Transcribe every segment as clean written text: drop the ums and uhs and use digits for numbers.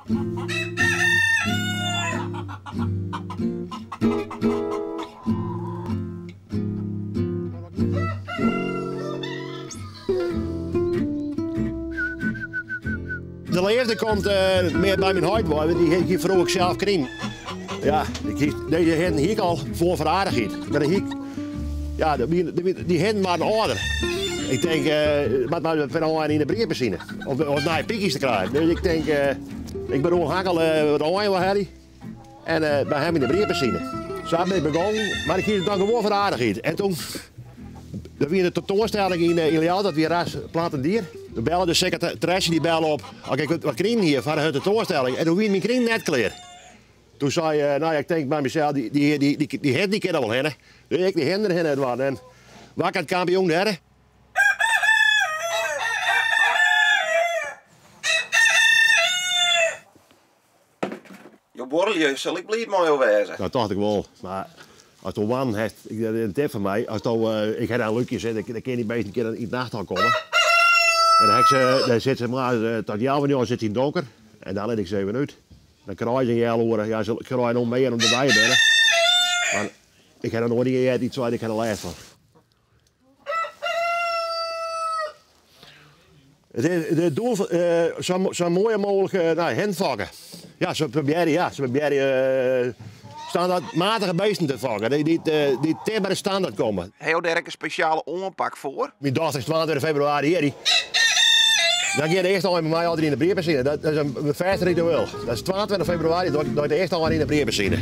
De leefde komt meer bij mijn huid, want die vroeg ik zelf kring. Ja, deze hebben hier al voor verradigheid. Maar ja, die hebben maar een order. Ik denk, wat maar van in de brievenmachine. Of naar piekjes te krijgen. Dus ik denk, ik ben gewoon hakkel wat aan wat Harry. En bij hem in de brievenmachine. Zo ben ik begonnen, maar ik hield het dan gewoon verradigheid. En toen, er weer een tentoonstelling in Liao, dat weer ras planten dier. Toen bellen de secretaresse die bellen op. Ik wat kring hier van de tentoonstelling. En toen weer mijn kring net klaar. Toen zei nou ja, ik denk bij mezelf, die het die kennen wel heen. Dus ik die hinder heen het wat. En waar kan het kampioen herren? Je borrelje, zal ik blij mooi wezen? Dat dacht ik wel. Maar als de wan heeft, een tip van mij, als ik heb een lukje zitten, dan kan die beest een keer in de nacht al komen. En dan zit ze maar, tot jou van zit hij in het donker. En dan let ik ze even uit. Dan krijg je een jel horen, ja, ze krijgen nog meer om erbij te binnen. Maar ik heb er nog niet iets waar ik heb er last van. Het doel zo mooi mogelijk hen vangen. Ja, ze proberen standaardmatige beesten te vangen, die tegen bij de standaard komen. Heb je daar een speciale aanpak voor? Mijn dochter is 22 februari hier. Dan ga je de eerste al bij mij altijd in de brievenmachine. Dat is een vast ritueel. Dat is 22 februari, dat je de eerste al in de brievenmachine.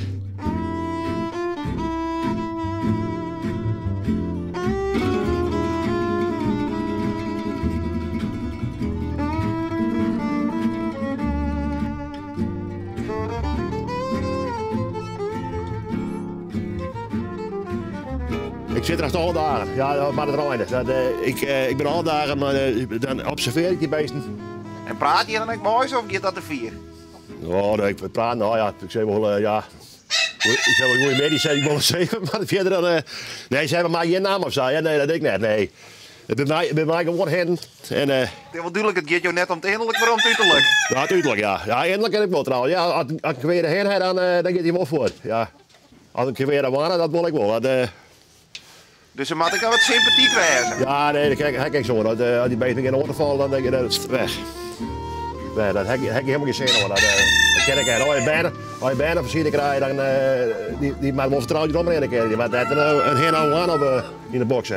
Ik zit er alle dagen, ja, maar het rijden. Ik ben alle dagen, maar dan observeer ik die beesten. En praat je dan ook mooi of gaat dat te vier? Oh, nee, ik praat, nou ja, ik zeg wel, ja. Ik zeg wel, goede medisch, ik wil wel 7, maar verder dan. Nee, ze hebben maar geen naam of zo, ja, nee, dat denk ik net, nee. Het bij mij gewoon hen. En, het is wel duidelijk, het gaat jou net om het innerlijk, maar om het uiterlijk. Ja, het uiterlijk, ja. Ja, innerlijk heb ik wel trouwens. Ja, als ik weer heen heb, dan gaat hij wel voor. Ja. Als ik weer wonen, dat wil ik wel. Dus dan moet ik al wat sympathiek wezen. Ja, nee, kijk zo. Als die beest in de auto valt, dan denk je dat het weg. Nee, dat heb ik helemaal geen zin in. Dat ken ik niet. Als je bijna versieren krijgt, dan die maakt wel vertrouwen om erin. Die maakt net een heel aan op in de box.